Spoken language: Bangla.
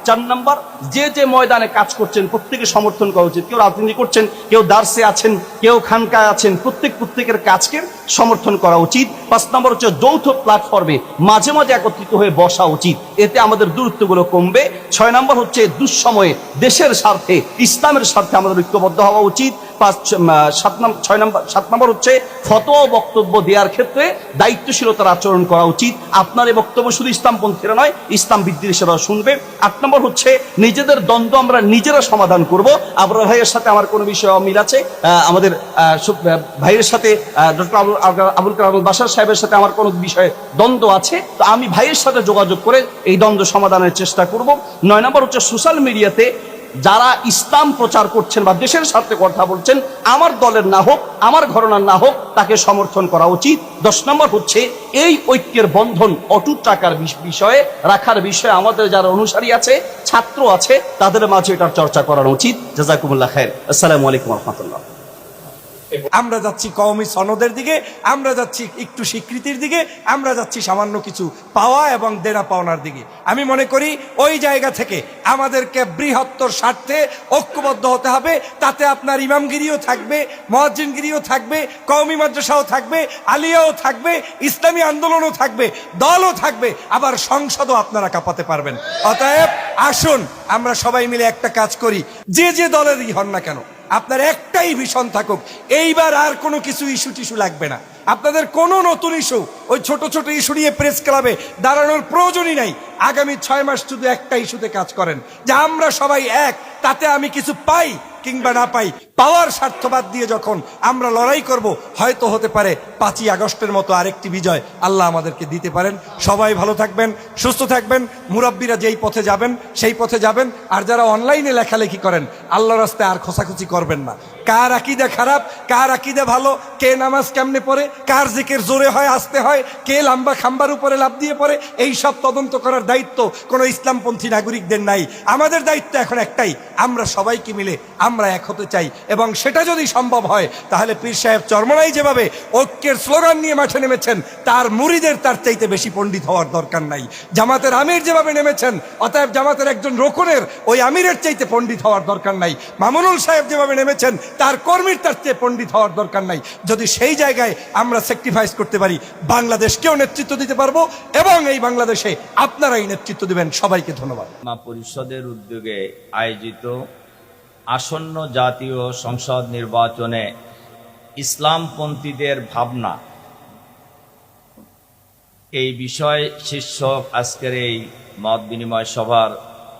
4 নম্বর, যে যে ময়দানে কাজ করছেন প্রত্যেকে সমর্থন করা উচিত। কেউ রাজনীতি করছেন, কেউ দার্সে আছেন, কেউ খানকায় আছেন, প্রত্যেকের কাজকে সমর্থন করা উচিত। 5 নম্বর হচ্ছে যৌথ প্ল্যাটফর্মে মাঝে মাঝে একত্রিত হয়ে বসা উচিত, এতে আমাদের দূরত্বগুলো কমবে। 6 নম্বর হচ্ছে দুঃসময়ে দেশের স্বার্থে, ইসলামের স্বার্থে আমাদের ঐক্যবদ্ধ হওয়া উচিত। 7 নম্বর হচ্ছে ফতোয়া বক্তব্য দেওয়ার ক্ষেত্রে দায়িত্বশীলতার আচরণ করা উচিত। আপনার এই বক্তব্য শুধু ইসলামপন্থীরা নয়, ইসলাম বিদ্বেষীরাও শুনবে। 8 নম্বর হচ্ছে নিজেদের দ্বন্দ্ব আমরা নিজেরা সমাধান করব। আবরার ভাইয়ের সাথে আমার কোনো বিষয়ে অমিল আছে, আমাদের ভাইয়ের সাথে ডক্টর আবুল কালাম বাশার সাহেবের সাথে আমার কোনো বিষয়ে দ্বন্দ্ব আছে, তো আমি ভাইয়ের সাথে যোগাযোগ করে এই দ্বন্দ্ব সমাধানের চেষ্টা করব। 9 নম্বর হচ্ছে সোশ্যাল মিডিয়াতে যারা ইসলাম প্রচার করছেন বা দেশের স্বার্থে কথা বলছেন, আমার দলের না হোক, আমার ঘরানার না হোক, তাকে সমর্থন করা উচিত। 10 নম্বর হচ্ছে এই ঐক্যের বন্ধন অটুট রাখার বিষয়ে আমাদের যারা অনুসারী আছে, ছাত্র আছে, তাদের মাঝে এটার চর্চা করানো উচিত। জাযাকুমুল্লাহ খায়ের। আসসালামু আলাইকুম ওয়া রাহমাতুল্লাহ। আমরা যাচ্ছি কওমি সনদের দিকে, আমরা যাচ্ছি একটু স্বীকৃতির দিকে, আমরা যাচ্ছি সামান্য কিছু পাওয়া এবং দেনা পাওনার দিকে। আমি মনে করি ওই জায়গা থেকে আমাদেরকে বৃহত্তর স্বার্থে ঐক্যবদ্ধ হতে হবে। তাতে আপনার ইমামগিরিও থাকবে, মুয়াজ্জিনগিরিও থাকবে, কওমি মাদ্রাসাও থাকবে, আলিয়াও থাকবে, ইসলামী আন্দোলনও থাকবে, দলও থাকবে, আবার সংসদও আপনারা কাঁপাতে পারবেন। অতএব আসুন আমরা সবাই মিলে একটা কাজ করি, যে যে দলেরই হন না কেন, আপনার একটাই ভিশন থাকুক, এইবার আর কোনো কিছু ইস্যু টিস্যু লাগবে না। আপনাদের কোনো নতুন ইস্যু, ওই ছোট ছোট ইস্যু নিয়ে প্রেস ক্লাবে দাঁড়ানোর প্রয়োজনই নাই। আগামী 6 মাস শুধু একটা ইস্যুতে কাজ করেন, যে আমরা সবাই এক, তাতে আমি কিছু পাই কিংবা না পাই, পাওয়ার স্বার্থবাদ দিয়ে যখন আমরা লড়াই করব, হয়তো হতে পারে 5ই আগস্টের মতো আরেকটি বিজয় আল্লাহ আমাদেরকে দিতে পারেন। সবাই ভালো থাকবেন, সুস্থ থাকবেন, মুরাব্বিরা যেই পথে যাবেন সেই পথে যাবেন। আর যারা অনলাইনে লেখালেখি করেন, আল্লাহর রাস্তায় আর খোঁচাখুচি করবেন না। কার আকীদা খারাপ, কার আকীদা ভালো, কে নামাজ কেমনে পড়ে, কার জিকির জোরে হয় আসতে হয়, কে লম্বা খাম্বার উপরে লাফ দিয়ে পড়ে, এই সব তদন্ত করার দায়িত্ব কোনো ইসলামপন্থী নাগরিকদের নাই। আমাদের দায়িত্ব এখন একটাই, আমরা সবাইকে মিলে আমরা এক হতে চাই। এবং সেটা যদি সম্ভব হয়, তাহলে পীর সাহেব চরমনাই যেভাবে ঐক্যের স্লোগান নিয়ে মাঠে নেমেছেন, তার মুরিদের তার চাইতে বেশি পণ্ডিত হওয়ার দরকার নাই। জামাতের আমির যেভাবে নেমেছেন, অতএব জামাতের একজন রোকনের ওই আমিরের চাইতে পণ্ডিত হওয়ার দরকার নাই। মামুনুল সাহেব যেভাবে নেমেছেন, তার কর্মীর তার চেয়ে পণ্ডিত হওয়ার দরকার নাই। যদি সেই জায়গায় আমরা স্যাক্রিফাইস করতে পারি, বাংলাদেশকেও নেতৃত্ব দিতে পারবো এবং এই বাংলাদেশে আপনারাই নেতৃত্ব দিবেন। সবাইকে ধন্যবাদ। পরিষদের উদ্যোগে আয়োজিত আসন্ন জাতীয় সংসদ নির্বাচনে ইসলামপন্থীদের ভাবনা, এই বিষয় শীর্ষক আজকের এই মত বিনিময় সভার